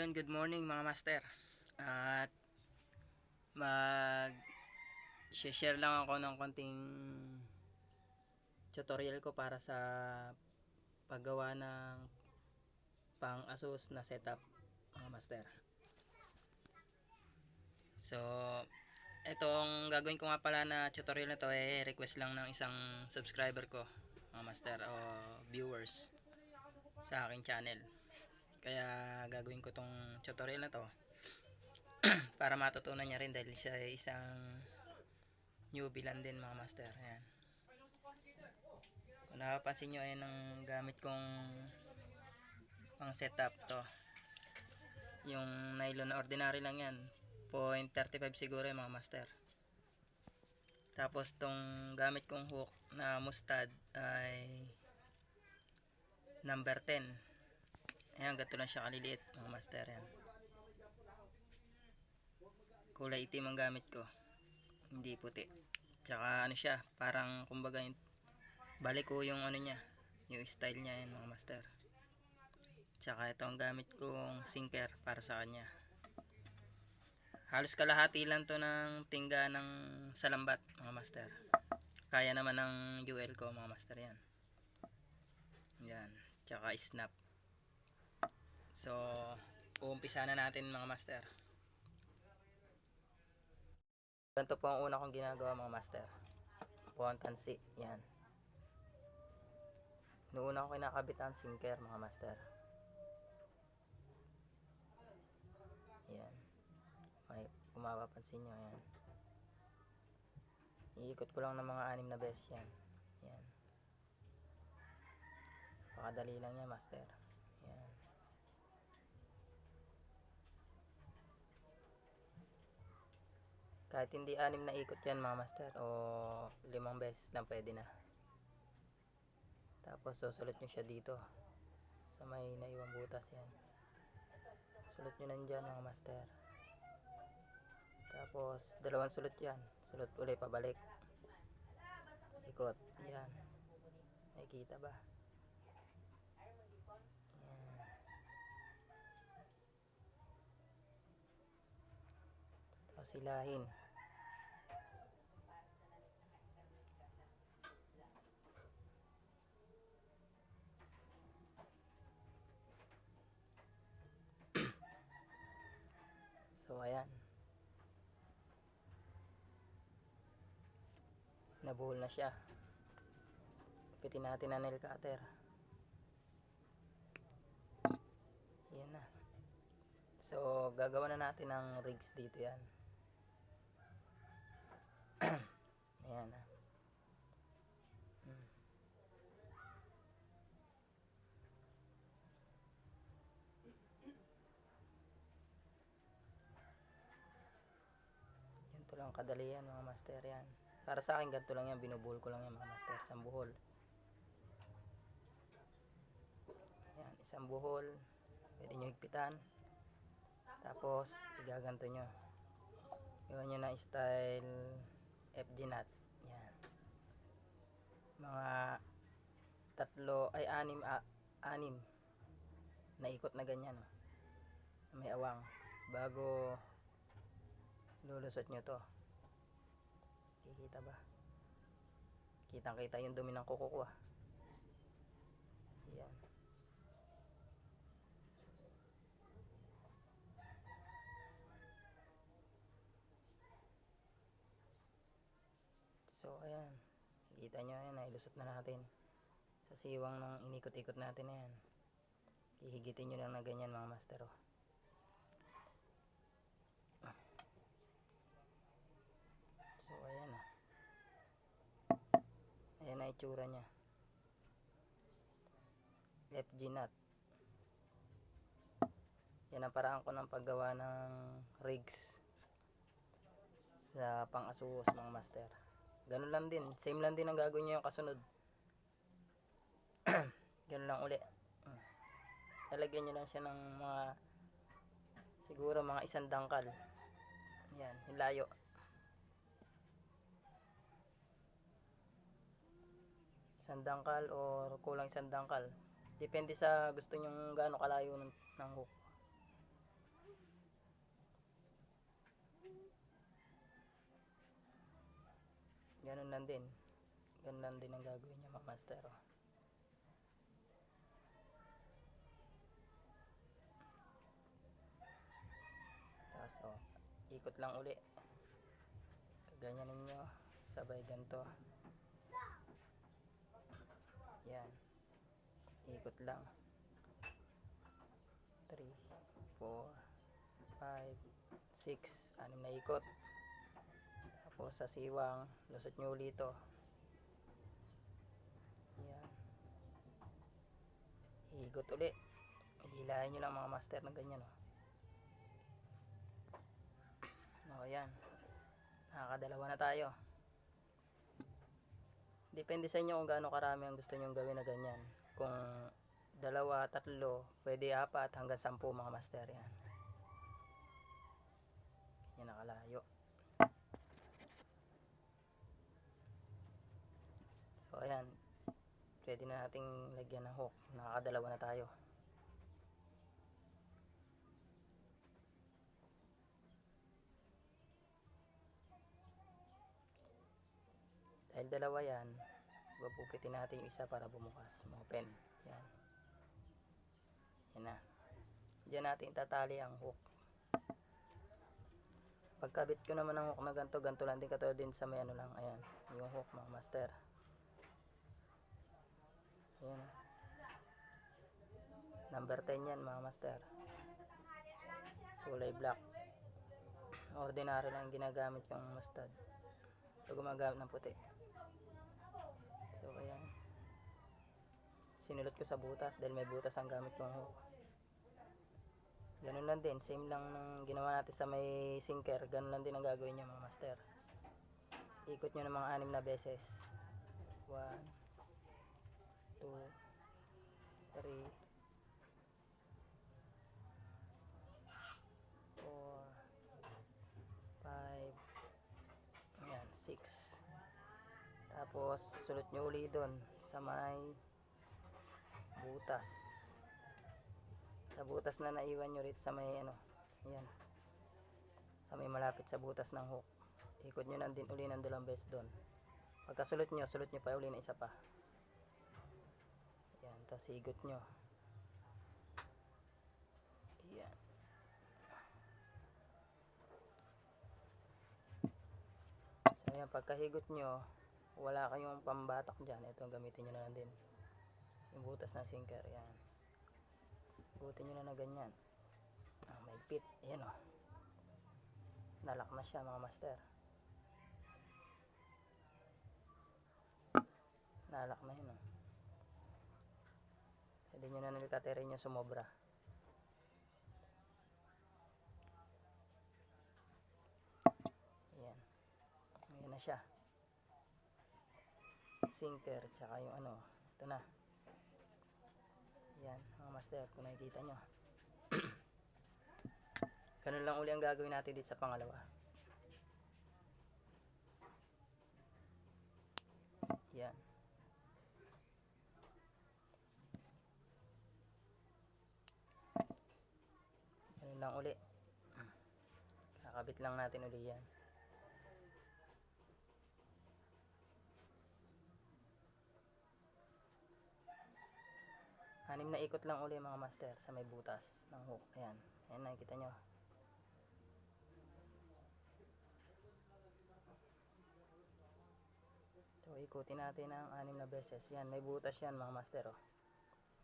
Ayun, good morning mga master. At mag-share lang ako ng konting tutorial ko para sa paggawa ng pang Asus na setup mga master. So, itong gagawin ko nga pala na tutorial na to request lang ng isang subscriber ko mga master o viewers sa aking channel. Kaya gagawin ko tong tutorial na to para matutunan niya rin dahil siya ay isang newbie lang din mga master. Ayan. Kung napapansin nyo, ayan ang gamit kong pang setup to. Yung nylon na ordinary lang yan. 0.35 siguro yung mga master. Tapos tong gamit kong hook na mustad ay number 10. Ayan, ganito lang siya kaliliit mga master. Ayan. Kulay itim ang gamit ko. Hindi puti. Tsaka ano siya, parang kumbaga balik ko yung ano niya, yung style niya yan mga master. Tsaka ito ang gamit kong sinker para sa kanya. Halos kalahati lang to ng tingga ng salambat mga master. Kaya naman ng UL ko mga master yan. Yan. Tsaka snap. So, uumpisa na natin mga master. Ganito po ang una kong ginagawa mga master. Pontansi. Yan. Noon ako kinakabit ang sinker mga master. Yan. May mapapansin nyo. Yan. Iikot ko lang ng mga 6 na beses yan. Yan. Pakadali lang yan master. Yan. Kahit hindi 6 na ikot yan mga master o 5 beses lang pwede na. Tapos susulot nyo siya dito sa may naiwang butas yan. Sulot nyo nandyan mga master. Tapos dalawang sulot yan. Sulot ulit pabalik. Ikot. Yan. Nakikita ba? Yan. Tapos hilahin. So ayan. Nabuhol na siya. Pitin natin ang nail cutter. Yan na. So gagawa na natin ng rigs dito yan. Ayan na. Ganito lang kadali yan mga master yan. Para sa akin ganito lang yan. Binubuhol ko lang yan mga master. Isang buhol. Yan. Isang buhol. Pwede nyo higpitan. Tapos igaganto nyo. Iwan nyo na style FG knot. Yan. Mga 6 na ikot na ganyan. May awang. Bago lulusot nyo to. Kikita ba? Kitang kita yung dumi ng kuko ko ah. Yan. So ayan. Kita nyo yan. Nailusot na natin. Sa siwang ng inikot-ikot natin na yan. Hihigitin nyo lang na ganyan mga master oh. So ayan oh. Ayan na itsura nya. FG knot. Yan ang paraan ko ng paggawa ng rigs sa pang Asus mga master. Ganun lang din. Same lang din ang gagawin nyo yung kasunod. Ganun lang uli. Lalagyan nyo lang siya ng mga siguro mga 1 dangkal. Yan. Yung layo. Isang dangkal or kulang 1 dangkal. Depende sa gusto nyong gaano kalayo ng hook. Ganun lang din. Ganun lang din ang gagawin niya mga master. Oh. Tapos oh, ikot lang uli. Kaganyan ninyo. Sabay ganito. Yan. Ikot lang. 3, 4, 5, 6. 6 na ikot. Tapos sa siwang, lusot nyo ulit ito. Yan. Ikot uli. Hihilahin nyo lang mga master ng ganyan. Oh. O yan. Nakakadalawa na tayo. Depende sa inyo kung gaano karami ang gusto nyong gawin na ganyan. Kung 2, 3, pwede 4 hanggang 10 mga master yan. Yan nakalayo. So ayan. Pwede na nating lagyan ng hook. Nakakadalawa na tayo. Dahil dalawa yan, pupupitin natin yung isa para bumukas. Open. Yan. Yan na. Diyan natin tatali ang hook. Pagkabit ko naman ng hook na ganito, ganito lang din katulad din sa may ano lang. Ayan. Yung hook mga master. Ayan. Number 10 yan mga master. Kulay black. Ordinary lang ginagamit yung mustard. Ito gumagamit ng puti. So ayan. Sinulot ko sa butas dahil may butas ang gamit kong hook. Ganun lang din. Same lang ng ginawa natin sa may sinker. Ganun lang din ang gagawin nyo mga master. Ikot nyo ng mga 6 na beses. 1, 2, 3, 4, 5, ayan, 6. Tapos sulot nyo uli doon sa may butas. Sa butas na naiwan nyo rin sa may ano, ayan, sa may malapit sa butas ng hook. Ikot nyo na din uli ng 2 beses doon. Pagkasulot nyo, sulot nyo pa uli na isa pa. Ayan, tapos higot nyo. Ayan. So ayan, pagkahigot nyo, wala kayong pambatak dyan. Ito, gamitin nyo na lang din. Yung butas na sinker, ayan. Higutin nyo na ganyan. May pit, ayan o. Nalak na siya mga master. Nalak na yun o. Pwede nyo na nilikaterin yung sumobra. Ayan. Ayan na siya. Sinker, tsaka yung ano. Ito na. Ayan mga master, kung nakikita nyo. Ganun lang uli ang gagawin natin dito sa pangalawa. Ayan. Ganun lang uli. Kakabit lang natin uli yan. Anim na ikot lang uli mga master sa may butas ng hook. Ayan. Ayan, nakikita nyo. So ikutin natin ng 6 na beses. Yan, may butas yan mga master oh.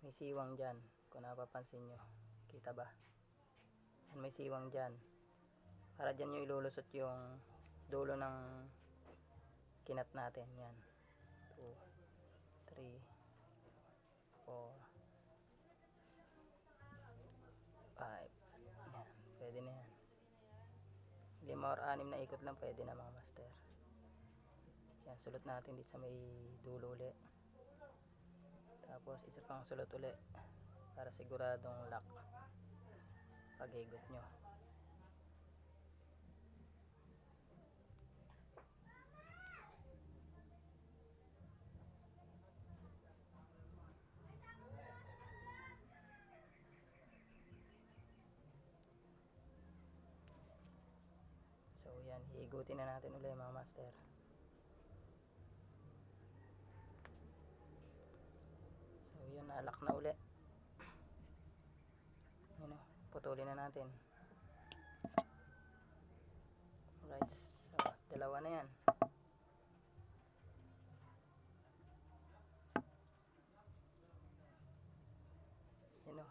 May siwang dyan. Kung napapansin nyo. Kita ba? Yan, may siwang dyan. Para dyan nyo ilulusot yung dulo ng kinat natin. Yan. 2, 3, 4, 5. Yan. Pwede na yan. 5 or 6 na ikot lang pwede na mga master. Yan. Sulot natin dito sa may dulo ulit. Tapos isa pang sulot ulit. Para siguradong lock. Pag-higot nyo. So yan, higutin na natin ulit mga master. lock na uli. Yun o, putulin na natin. Alright, so dalawa na yan. Yun o,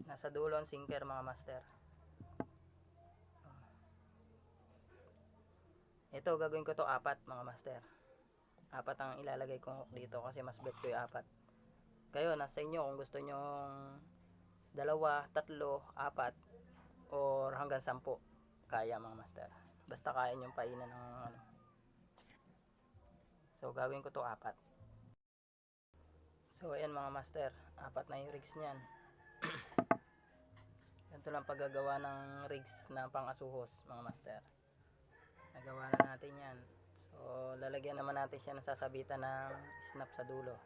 nasa dulo ang sinker mga master. Ito gagawin ko to 4 mga master. 4 ang ilalagay kong hook dito kasi mas bet ko yung 4. Kayo nasa inyo kung gusto nyo 2, 3, 4 or hanggang 10 kaya mga master, basta kaya nyo painan ng ano. So gagawin ko to 4. So ayan mga master, 4 na yung rigs nyan. Ganito lang paggagawa ng rigs na pang-asuhos mga master. Nagawa na natin yan. So lalagyan naman natin siya ng sasabitan ng snap sa dulo.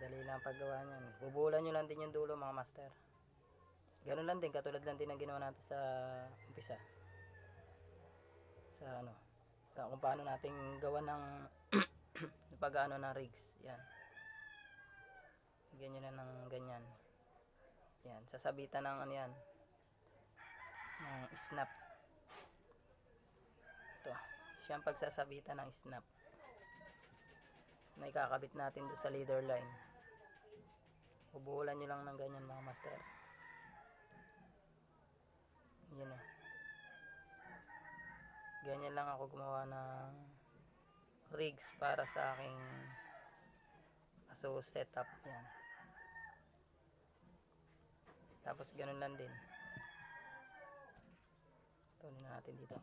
Dali lang paggawa nyan. Bubulan nyo lang din yung dulo mga master. Ganun lang din, katulad lang din ang ginawa natin sa umpisa. Sa ano, sa kung paano natin gawa ng pag-ano ng rigs. Yan. Lagyan nyo lang ng ganyan. Yan, sasabitan ng ano yan. Ng snap. Ito. Siyang pagsasabitan ng snap. Na ikakabit natin doon sa leader line. Bubulan nyo lang ng ganyan mga master. Yan na. Ganyan lang ako gumawa ng rigs para sa aking ASUS setup. Yan. Tapos ganun lang din. Tunin na natin dito.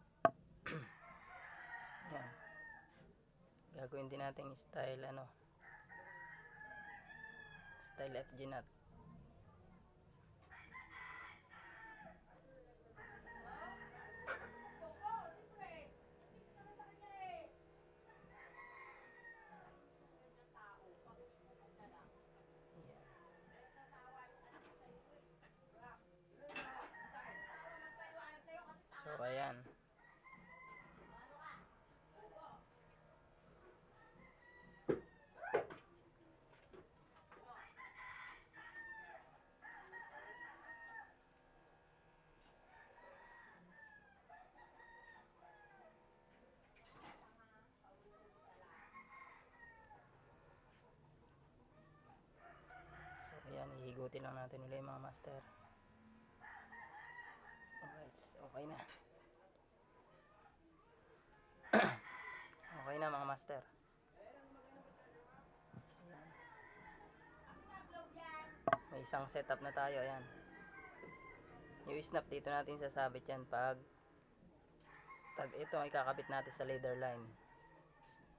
Yan. Gagawin din natin style ano. Style FG nut. So ayan. So ayan, ihigutin lang natin ulit mga master. Alright, okay na. Okay na mga master. Ayan. May isang setup na tayo, ayan. Yung snap dito natin sasabit yan pag ito ay kakabit natin sa leader line.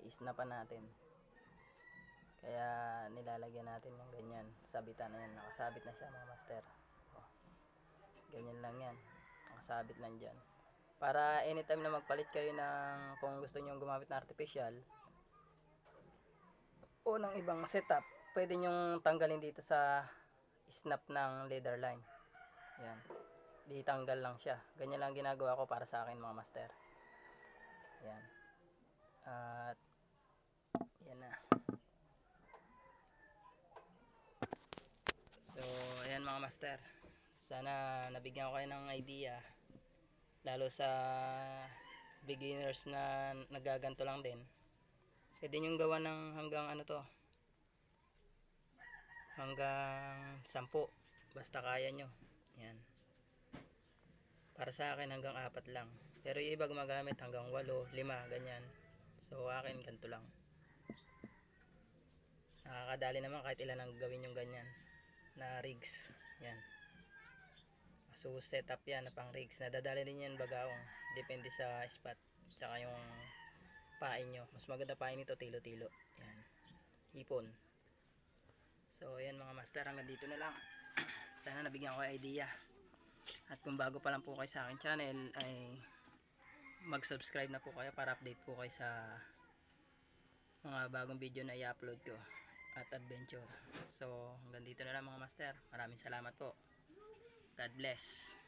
I-snapan natin. Kaya nilalagyan natin ng ganyan. Sabitan na yan. Nakasabit na siya mga master. Oh, ganyan lang yan. Nakasabit lang dyan. Para anytime na magpalit kayo ng kung gusto nyo gumamit na artificial o ng ibang setup, pwede nyong tanggalin dito sa snap ng leader line. Yan. Di tanggal lang siya. Ganyan lang ginagawa ko para sa akin mga master. Yan. At yan na. So ayan mga master, sana nabigyan ko kayo ng idea, lalo sa beginners na nagaganto lang din. Pwede nyo gawa ng hanggang ano to, hanggang 10, basta kaya nyo. Yan. Para sa akin hanggang 4 lang, pero yung iba gumagamit hanggang 8, 5 ganyan. So akin ganito lang. Nakakadali naman kahit ilan ang gawin yung ganyan na rigs. Yan. So setup yan na pang rigs. Nadadali din yan bagaong. Depende sa spot. Tsaka yung pain nyo. Mas maganda pain nito tilo-tilo. Yan. Ipon. So ayan mga master, hanggang dito na lang. Sana nabigyan ko idea. At kung bago pa lang po kayo sa akin channel ay mag-subscribe na po kayo para update po kayo sa mga bagong video na i-upload ko at adventure. So hanggang dito na lang mga master. Maraming salamat po. God bless.